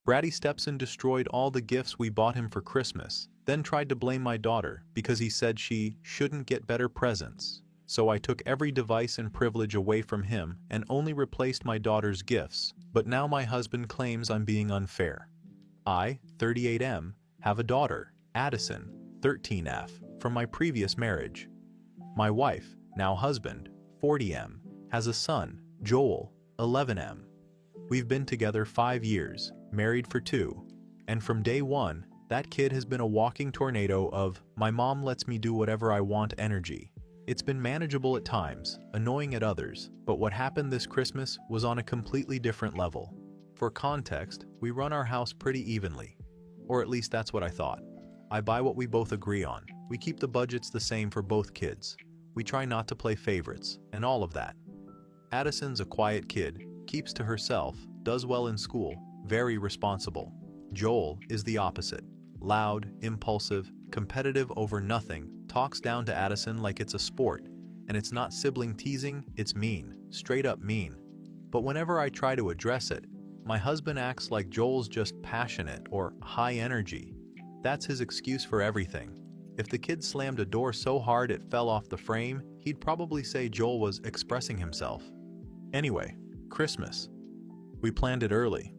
Bratty Stepson destroyed all the gifts we bought him for Christmas, then tried to blame my daughter because he said she shouldn't get better presents. So I took every device and privilege away from him and only replaced my daughter's gifts, but now my husband claims I'm being unfair. I, 38M, have a daughter, Addison, 13F, from my previous marriage. My wife, now husband, 40M, has a son, Joel, 11M. We've been together 5 years, married for 2, and from day one, that kid has been a walking tornado of "my mom lets me do whatever I want" energy. It's been manageable at times, annoying at others, but what happened this Christmas was on a completely different level. For context, we run our house pretty evenly. Or at least that's what I thought. I buy what we both agree on. We keep the budgets the same for both kids. We try not to play favorites, and all of that. Addison's a quiet kid, keeps to herself, does well in school, very responsible. Joel is the opposite. Loud, impulsive, competitive over nothing, talks down to Addison like it's a sport, and it's not sibling teasing, it's mean, straight up mean. But whenever I try to address it, my husband acts like Joel's just passionate or high energy. That's his excuse for everything. If the kid slammed a door so hard it fell off the frame, he'd probably say Joel was expressing himself. Anyway, Christmas. We planned it early.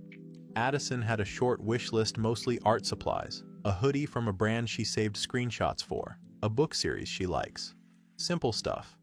Addison had a short wish list, mostly art supplies, a hoodie from a brand she saved screenshots for, a book series she likes. Simple stuff.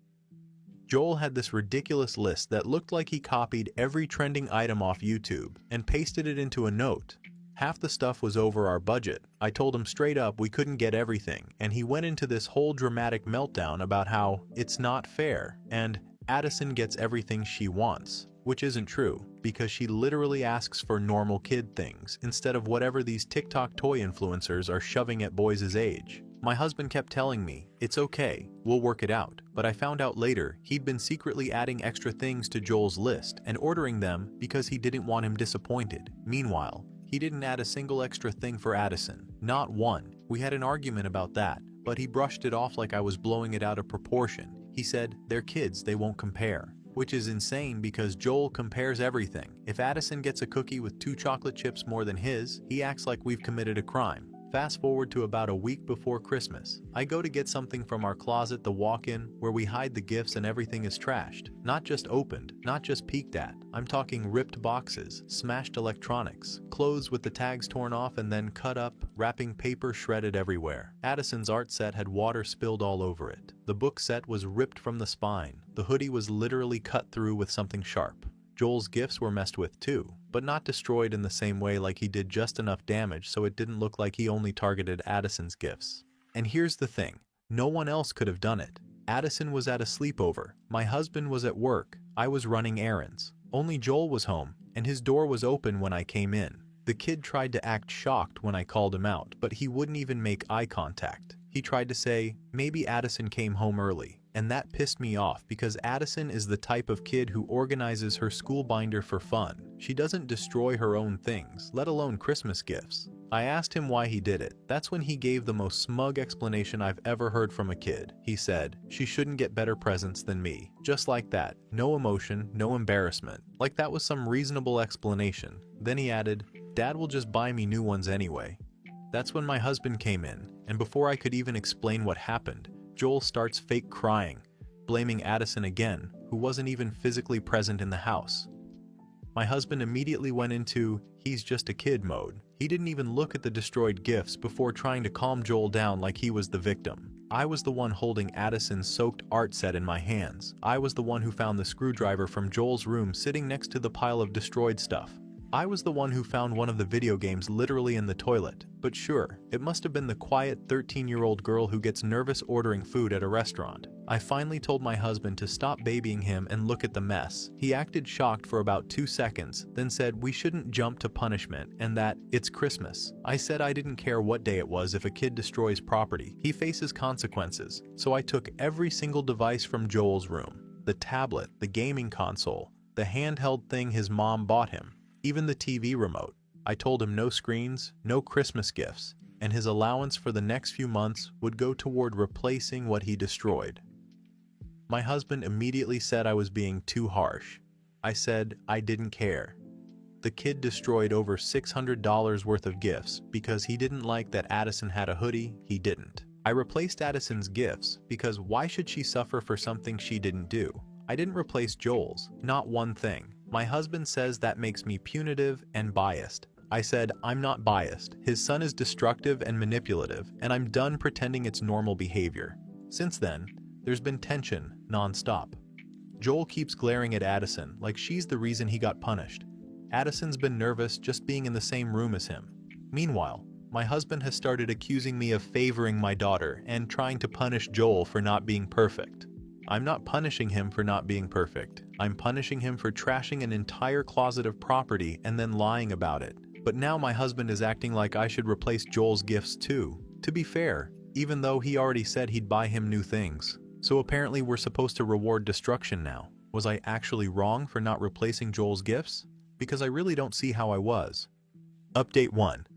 Joel had this ridiculous list that looked like he copied every trending item off YouTube and pasted it into a note. Half the stuff was over our budget. I told him straight up we couldn't get everything, and he went into this whole dramatic meltdown about how it's not fair and Addison gets everything she wants, which isn't true, because she literally asks for normal kid things instead of whatever these TikTok toy influencers are shoving at boys his age. My husband kept telling me, "It's okay, we'll work it out," but I found out later he'd been secretly adding extra things to Joel's list and ordering them because he didn't want him disappointed. Meanwhile, he didn't add a single extra thing for Addison, not one. We had an argument about that, but he brushed it off like I was blowing it out of proportion. He said, "They're kids, they won't compare." Which is insane because Joel compares everything. If Addison gets a cookie with 2 chocolate chips more than his, he acts like we've committed a crime. Fast forward to about a week before Christmas. I go to get something from our closet, the walk-in, where we hide the gifts, and everything is trashed. Not just opened, not just peeked at. I'm talking ripped boxes, smashed electronics, clothes with the tags torn off and then cut up, wrapping paper shredded everywhere. Addison's art set had water spilled all over it. The book set was ripped from the spine. The hoodie was literally cut through with something sharp. Joel's gifts were messed with too, but not destroyed in the same way. Like he did just enough damage so it didn't look like he only targeted Addison's gifts. And here's the thing, no one else could have done it. Addison was at a sleepover, my husband was at work, I was running errands. Only Joel was home, and his door was open when I came in. The kid tried to act shocked when I called him out, but he wouldn't even make eye contact. He tried to say, maybe Addison came home early. And that pissed me off because Addison is the type of kid who organizes her school binder for fun. She doesn't destroy her own things, let alone Christmas gifts. I asked him why he did it. That's when he gave the most smug explanation I've ever heard from a kid. He said, "She shouldn't get better presents than me." Just like that. No emotion, no embarrassment. Like that was some reasonable explanation. Then he added, "Dad will just buy me new ones anyway." That's when my husband came in, and before I could even explain what happened, Joel starts fake crying, blaming Addison again, who wasn't even physically present in the house. My husband immediately went into "he's just a kid" mode. He didn't even look at the destroyed gifts before trying to calm Joel down like he was the victim. I was the one holding Addison's soaked art set in my hands. I was the one who found the screwdriver from Joel's room sitting next to the pile of destroyed stuff. I was the one who found one of the video games literally in the toilet. But sure, it must have been the quiet 13-year-old girl who gets nervous ordering food at a restaurant. I finally told my husband to stop babying him and look at the mess. He acted shocked for about 2 seconds, then said we shouldn't jump to punishment and that it's Christmas. I said I didn't care what day it was. If a kid destroys property, he faces consequences. So I took every single device from Joel's room. The tablet, the gaming console, the handheld thing his mom bought him, even the TV remote. I told him no screens, no Christmas gifts, and his allowance for the next few months would go toward replacing what he destroyed. My husband immediately said I was being too harsh. I said I didn't care. the kid destroyed over $600 worth of gifts because he didn't like that Addison had a hoodie he didn't. I replaced Addison's gifts because why should she suffer for something she didn't do? I didn't replace Joel's, not one thing. My husband says that makes me punitive and biased. I said, I'm not biased. His son is destructive and manipulative, and I'm done pretending it's normal behavior. Since then, there's been tension non-stop. Joel keeps glaring at Addison like she's the reason he got punished. Addison's been nervous just being in the same room as him. Meanwhile, my husband has started accusing me of favoring my daughter and trying to punish Joel for not being perfect. I'm not punishing him for not being perfect. I'm punishing him for trashing an entire closet of property and then lying about it. But now my husband is acting like I should replace Joel's gifts too. To be fair, even though he already said he'd buy him new things. So apparently we're supposed to reward destruction now. Was I actually wrong for not replacing Joel's gifts? Because I really don't see how I was. Update 1.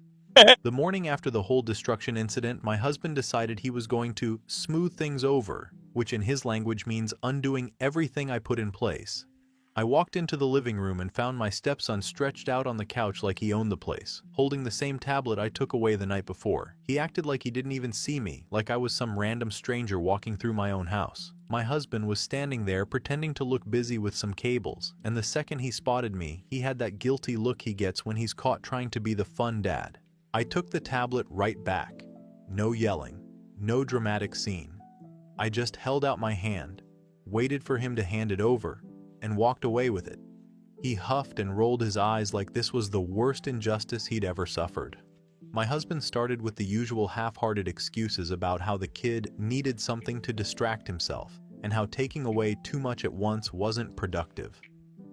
The morning after the whole destruction incident, my husband decided he was going to smooth things over, which in his language means undoing everything I put in place. I walked into the living room and found my stepson stretched out on the couch like he owned the place, holding the same tablet I took away the night before. He acted like he didn't even see me, like I was some random stranger walking through my own house. My husband was standing there pretending to look busy with some cables, and the second he spotted me, he had that guilty look he gets when he's caught trying to be the fun dad. I took the tablet right back. No yelling, no dramatic scene. I just held out my hand, waited for him to hand it over, and walked away with it. He huffed and rolled his eyes like this was the worst injustice he'd ever suffered. My husband started with the usual half-hearted excuses about how the kid needed something to distract himself and how taking away too much at once wasn't productive.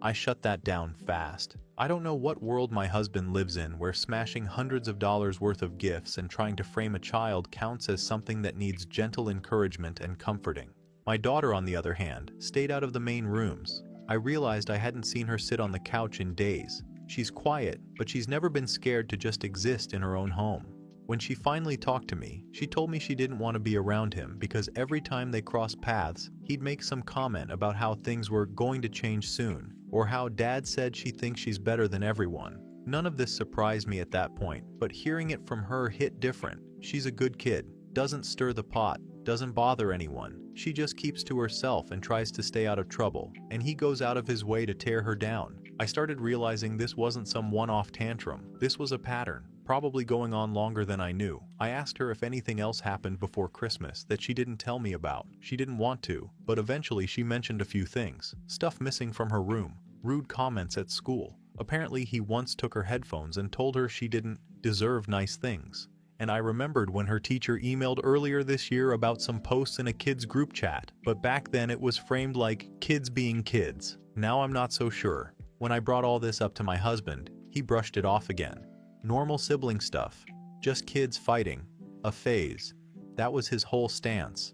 I shut that down fast. I don't know what world my husband lives in where smashing hundreds of dollars worth of gifts and trying to frame a child counts as something that needs gentle encouragement and comforting. My daughter, on the other hand, stayed out of the main rooms. I realized I hadn't seen her sit on the couch in days. She's quiet, but she's never been scared to just exist in her own home. When she finally talked to me, she told me she didn't want to be around him because every time they crossed paths, he'd make some comment about how things were going to change soon, or how Dad said she thinks she's better than everyone. None of this surprised me at that point, but hearing it from her hit different. She's a good kid, doesn't stir the pot, doesn't bother anyone. She just keeps to herself and tries to stay out of trouble, and he goes out of his way to tear her down. I started realizing this wasn't some one-off tantrum. This was a pattern, probably going on longer than I knew. I asked her if anything else happened before Christmas that she didn't tell me about. She didn't want to, but eventually she mentioned a few things. Stuff missing from her room, rude comments at school. Apparently he once took her headphones and told her she didn't deserve nice things. And I remembered when her teacher emailed earlier this year about some posts in a kids group chat, but back then it was framed like kids being kids. Now I'm not so sure. When I brought all this up to my husband, he brushed it off again. Normal sibling stuff. Just kids fighting. A phase. That was his whole stance.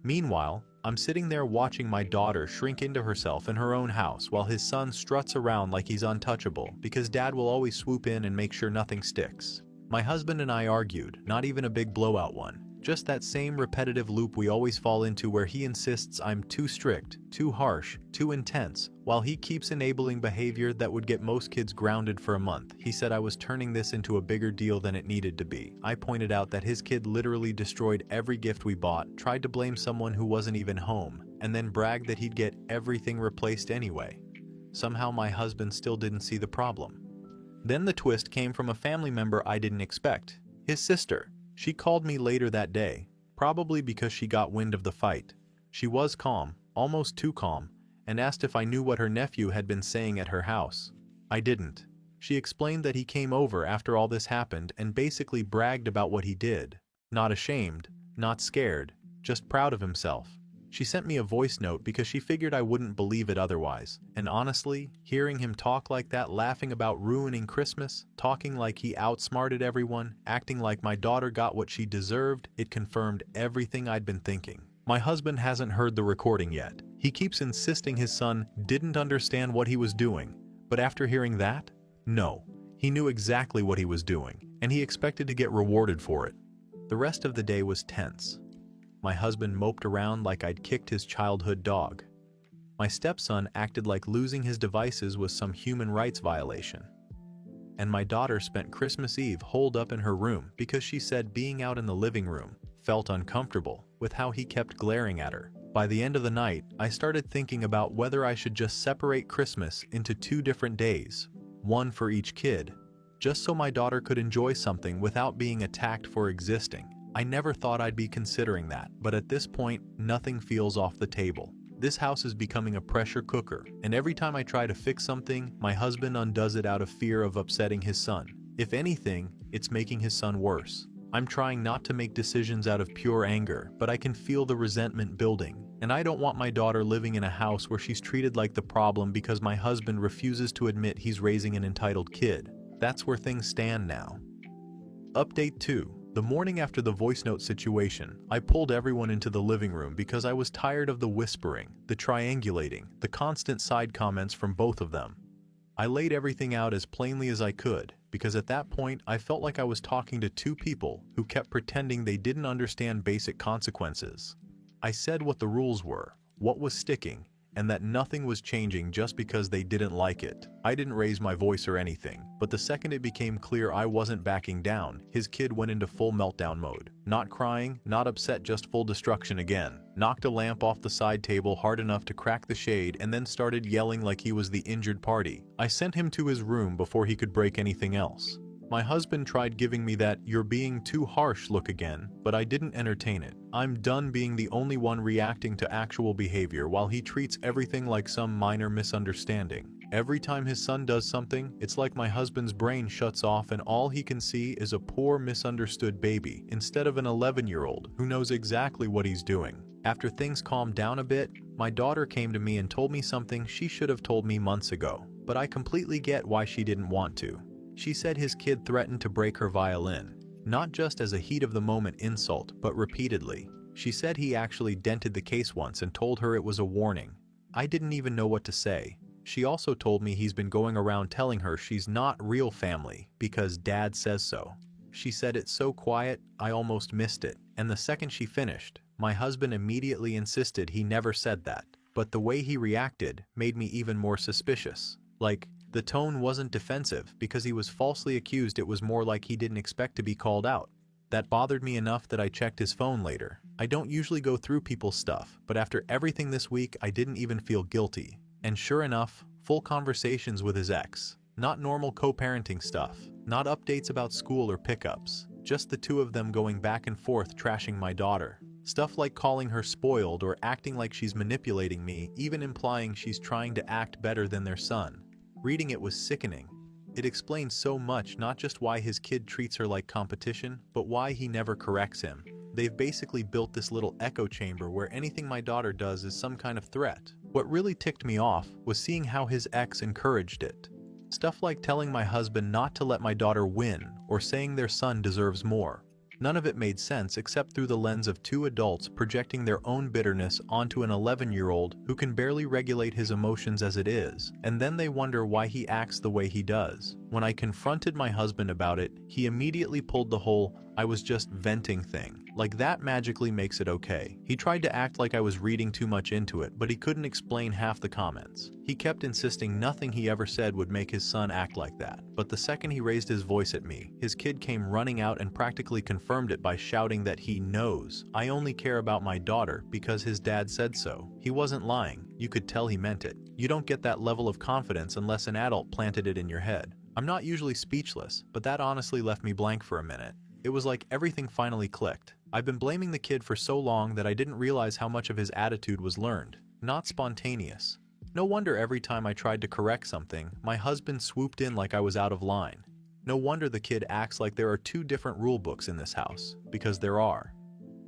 Meanwhile, I'm sitting there watching my daughter shrink into herself in her own house while his son struts around like he's untouchable because Dad will always swoop in and make sure nothing sticks. My husband and I argued, not even a big blowout one. Just that same repetitive loop we always fall into where he insists I'm too strict, too harsh, too intense, while he keeps enabling behavior that would get most kids grounded for a month. He said I was turning this into a bigger deal than it needed to be. I pointed out that his kid literally destroyed every gift we bought, tried to blame someone who wasn't even home, and then bragged that he'd get everything replaced anyway. Somehow my husband still didn't see the problem. Then the twist came from a family member I didn't expect. His sister. She called me later that day, probably because she got wind of the fight. She was calm, almost too calm, and asked if I knew what her nephew had been saying at her house. I didn't. She explained that he came over after all this happened and basically bragged about what he did. Not ashamed, not scared, just proud of himself. She sent me a voice note because she figured I wouldn't believe it otherwise. And honestly, hearing him talk like that, laughing about ruining Christmas, talking like he outsmarted everyone, acting like my daughter got what she deserved, it confirmed everything I'd been thinking. My husband hasn't heard the recording yet. He keeps insisting his son didn't understand what he was doing. But after hearing that, no. He knew exactly what he was doing, and he expected to get rewarded for it. The rest of the day was tense. My husband moped around like I'd kicked his childhood dog. My stepson acted like losing his devices was some human rights violation. and my daughter spent Christmas Eve holed up in her room because she said being out in the living room felt uncomfortable with how he kept glaring at her. By the end of the night, I started thinking about whether I should just separate Christmas into 2 different days, one for each kid, just so my daughter could enjoy something without being attacked for existing. I never thought I'd be considering that, but at this point, nothing feels off the table. This house is becoming a pressure cooker, and every time I try to fix something, my husband undoes it out of fear of upsetting his son. If anything, it's making his son worse. I'm trying not to make decisions out of pure anger, but I can feel the resentment building, and I don't want my daughter living in a house where she's treated like the problem because my husband refuses to admit he's raising an entitled kid. That's where things stand now. Update 2. The morning after the voice note situation, I pulled everyone into the living room because I was tired of the whispering, the triangulating, the constant side comments from both of them. I laid everything out as plainly as I could, because at that point I felt like I was talking to 2 people who kept pretending they didn't understand basic consequences. I said what the rules were, what was sticking, and that nothing was changing just because they didn't like it. I didn't raise my voice or anything, but the second it became clear I wasn't backing down, his kid went into full meltdown mode. Not crying, not upset, just full destruction again. Knocked a lamp off the side table hard enough to crack the shade and then started yelling like he was the injured party. I sent him to his room before he could break anything else. My husband tried giving me that "you're being too harsh" look again, but I didn't entertain it. I'm done being the only one reacting to actual behavior while he treats everything like some minor misunderstanding. Every time his son does something, it's like my husband's brain shuts off and all he can see is a poor misunderstood baby instead of an 11-year-old who knows exactly what he's doing. After things calmed down a bit, my daughter came to me and told me something she should have told me months ago, but I completely get why she didn't want to. She said his kid threatened to break her violin, not just as a heat-of-the-moment insult, but repeatedly. She said he actually dented the case once and told her it was a warning. I didn't even know what to say. She also told me he's been going around telling her she's not real family because dad says so. She said it so quiet, I almost missed it, and the second she finished, my husband immediately insisted he never said that, but the way he reacted made me even more suspicious. Like, the tone wasn't defensive because he was falsely accused, it was more like he didn't expect to be called out. That bothered me enough that I checked his phone later. I don't usually go through people's stuff, but after everything this week I didn't even feel guilty. And sure enough, full conversations with his ex. Not normal co-parenting stuff, not updates about school or pickups, just the 2 of them going back and forth trashing my daughter. Stuff like calling her spoiled or acting like she's manipulating me, even implying she's trying to act better than their son. Reading it was sickening. It explains so much, not just why his kid treats her like competition, but why he never corrects him. They've basically built this little echo chamber where anything my daughter does is some kind of threat. What really ticked me off was seeing how his ex encouraged it. Stuff like telling my husband not to let my daughter win or saying their son deserves more. None of it made sense except through the lens of 2 adults projecting their own bitterness onto an 11-year-old who can barely regulate his emotions as it is, and then they wonder why he acts the way he does. When I confronted my husband about it, he immediately pulled the whole "I was just venting" thing. Like that magically makes it okay. He tried to act like I was reading too much into it, but he couldn't explain half the comments. He kept insisting nothing he ever said would make his son act like that. But the second he raised his voice at me, his kid came running out and practically confirmed it by shouting that he knows I only care about my daughter because his dad said so. He wasn't lying. You could tell he meant it. You don't get that level of confidence unless an adult planted it in your head. I'm not usually speechless, but that honestly left me blank for a minute. It was like everything finally clicked. I've been blaming the kid for so long that I didn't realize how much of his attitude was learned, not spontaneous. No wonder every time I tried to correct something, my husband swooped in like I was out of line. No wonder the kid acts like there are 2 different rule books in this house, because there are.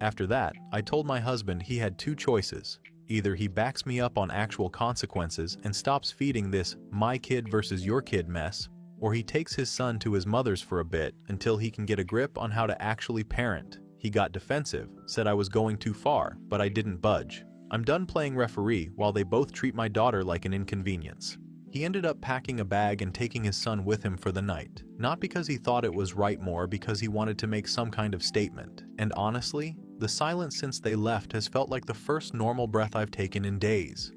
After that, I told my husband he had 2 choices. Either he backs me up on actual consequences and stops feeding this "my kid versus your kid" mess, or he takes his son to his mother's for a bit until he can get a grip on how to actually parent. He got defensive, said I was going too far, but I didn't budge. I'm done playing referee while they both treat my daughter like an inconvenience. He ended up packing a bag and taking his son with him for the night, not because he thought it was right, more because he wanted to make some kind of statement. And honestly, the silence since they left has felt like the first normal breath I've taken in days.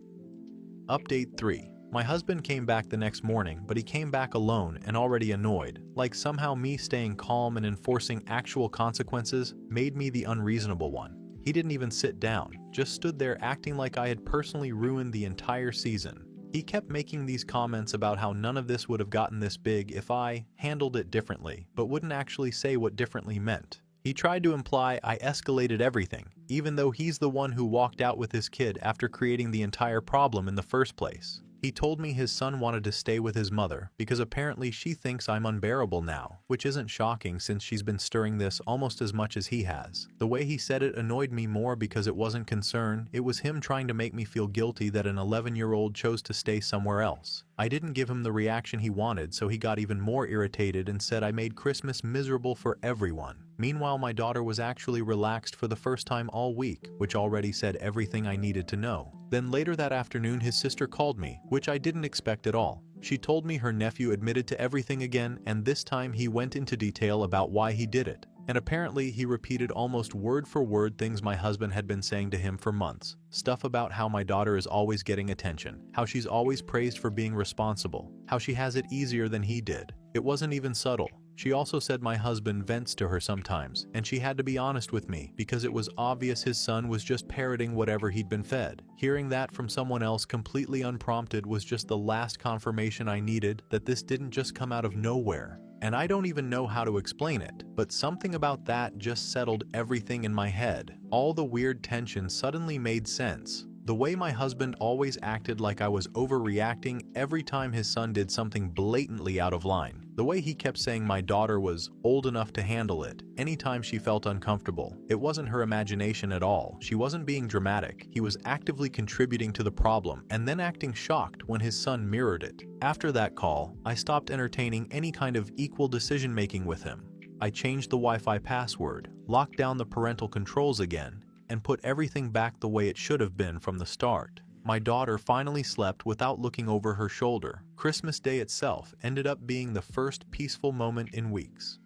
Update 3. My husband came back the next morning, but he came back alone and already annoyed, like somehow me staying calm and enforcing actual consequences made me the unreasonable one. He didn't even sit down, just stood there acting like I had personally ruined the entire season. He kept making these comments about how none of this would have gotten this big if I handled it differently, but wouldn't actually say what differently meant. He tried to imply I escalated everything, even though he's the one who walked out with his kid after creating the entire problem in the first place. He told me his son wanted to stay with his mother because apparently she thinks I'm unbearable now, which isn't shocking since she's been stirring this almost as much as he has. The way he said it annoyed me more because it wasn't concern, it was him trying to make me feel guilty that an 11-year-old chose to stay somewhere else. I didn't give him the reaction he wanted, so he got even more irritated and said I made Christmas miserable for everyone. Meanwhile, my daughter was actually relaxed for the first time all week, which already said everything I needed to know. Then later that afternoon, his sister called me, which I didn't expect at all. She told me her nephew admitted to everything again, and this time he went into detail about why he did it. And apparently he repeated almost word for word things my husband had been saying to him for months. Stuff about how my daughter is always getting attention, how she's always praised for being responsible, how she has it easier than he did. It wasn't even subtle. She also said my husband vents to her sometimes, and she had to be honest with me because it was obvious his son was just parroting whatever he'd been fed. Hearing that from someone else completely unprompted was just the last confirmation I needed that this didn't just come out of nowhere. And I don't even know how to explain it, but something about that just settled everything in my head. All the weird tension suddenly made sense. The way my husband always acted like I was overreacting every time his son did something blatantly out of line. The way he kept saying my daughter was old enough to handle it anytime she felt uncomfortable. It wasn't her imagination at all. She wasn't being dramatic. He was actively contributing to the problem and then acting shocked when his son mirrored it. After that call, I stopped entertaining any kind of equal decision-making with him. I changed the Wi-Fi password, locked down the parental controls again, and put everything back the way it should have been from the start. My daughter finally slept without looking over her shoulder. Christmas Day itself ended up being the first peaceful moment in weeks.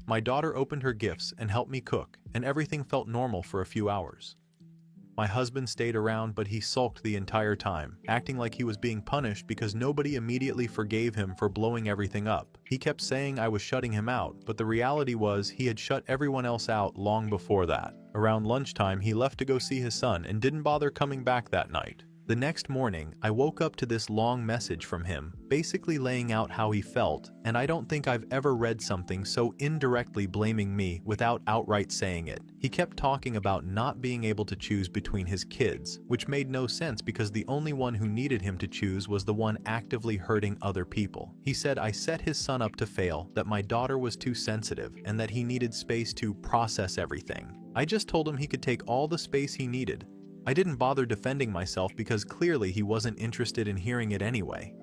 My daughter opened her gifts and helped me cook, and everything felt normal for a few hours. My husband stayed around, but he sulked the entire time, acting like he was being punished because nobody immediately forgave him for blowing everything up. He kept saying I was shutting him out, but the reality was he had shut everyone else out long before that. Around lunchtime, he left to go see his son and didn't bother coming back that night. The next morning, I woke up to this long message from him, basically laying out how he felt, and I don't think I've ever read something so indirectly blaming me without outright saying it. He kept talking about not being able to choose between his kids, which made no sense because the only one who needed him to choose was the one actively hurting other people. He said I set his son up to fail, that my daughter was too sensitive, and that he needed space to process everything. I just told him he could take all the space he needed. I didn't bother defending myself because clearly he wasn't interested in hearing it anyway.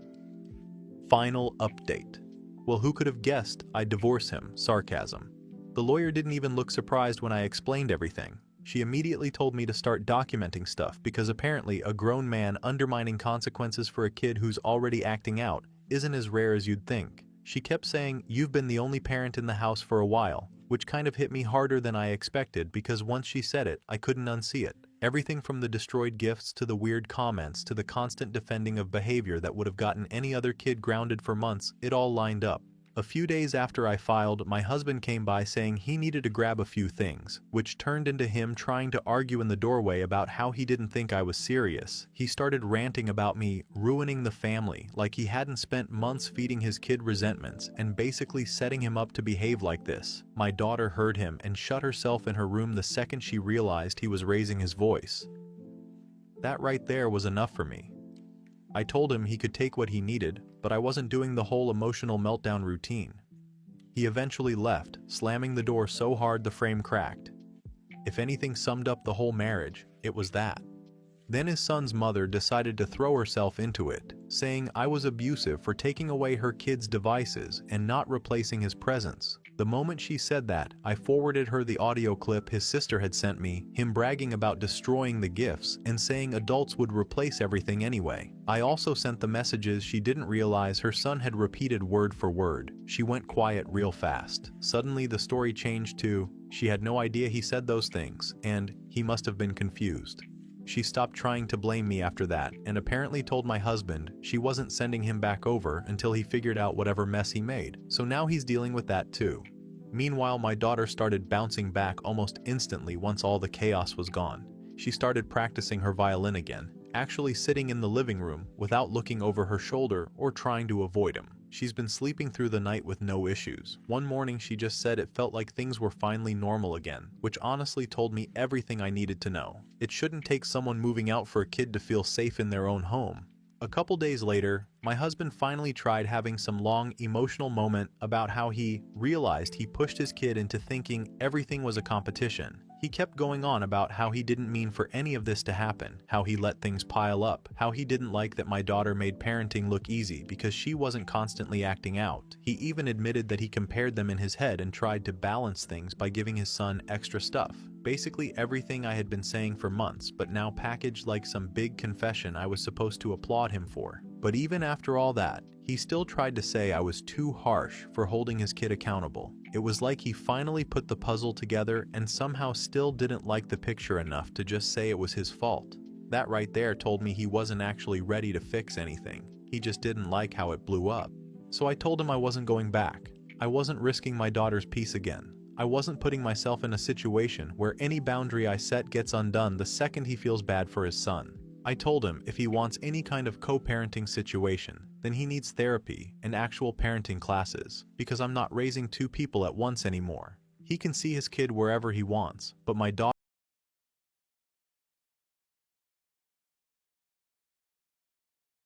Final update. Well, who could have guessed I'd divorce him? Sarcasm. The lawyer didn't even look surprised when I explained everything. She immediately told me to start documenting stuff because apparently a grown man undermining consequences for a kid who's already acting out isn't as rare as you'd think. She kept saying, "You've been the only parent in the house for a while," which kind of hit me harder than I expected because once she said it, I couldn't unsee it. Everything from the destroyed gifts to the weird comments to the constant defending of behavior that would have gotten any other kid grounded for months, it all lined up. A few days after I filed, my husband came by saying he needed to grab a few things, which turned into him trying to argue in the doorway about how he didn't think I was serious. He started ranting about me ruining the family, like he hadn't spent months feeding his kid resentments and basically setting him up to behave like this. My daughter heard him and shut herself in her room the second she realized he was raising his voice. That right there was enough for me. I told him he could take what he needed, but I wasn't doing the whole emotional meltdown routine. He eventually left, slamming the door so hard the frame cracked. If anything summed up the whole marriage, it was that. Then his son's mother decided to throw herself into it, saying I was abusive for taking away her kid's devices and not replacing his presents. The moment she said that, I forwarded her the audio clip his sister had sent me, him bragging about destroying the gifts and saying adults would replace everything anyway. I also sent the messages she didn't realize her son had repeated word for word. She went quiet real fast. Suddenly the story changed to, she had no idea he said those things, and he must have been confused. She stopped trying to blame me after that and apparently told my husband she wasn't sending him back over until he figured out whatever mess he made, so now he's dealing with that too. Meanwhile, my daughter started bouncing back almost instantly once all the chaos was gone. She started practicing her violin again, actually sitting in the living room without looking over her shoulder or trying to avoid him. She's been sleeping through the night with no issues. One morning she just said it felt like things were finally normal again, which honestly told me everything I needed to know. It shouldn't take someone moving out for a kid to feel safe in their own home. A couple days later, my husband finally tried having some long emotional moment about how he realized he pushed his kid into thinking everything was a competition. He kept going on about how he didn't mean for any of this to happen, how he let things pile up, how he didn't like that my daughter made parenting look easy because she wasn't constantly acting out. He even admitted that he compared them in his head and tried to balance things by giving his son extra stuff. Basically everything I had been saying for months, but now packaged like some big confession I was supposed to applaud him for. But even after all that, he still tried to say I was too harsh for holding his kid accountable. It was like he finally put the puzzle together and somehow still didn't like the picture enough to just say it was his fault. That right there told me he wasn't actually ready to fix anything. He just didn't like how it blew up. So I told him I wasn't going back. I wasn't risking my daughter's peace again. I wasn't putting myself in a situation where any boundary I set gets undone the second he feels bad for his son. I told him if he wants any kind of co-parenting situation, then he needs therapy and actual parenting classes, because I'm not raising two people at once anymore. He can see his kid wherever he wants, but my daughter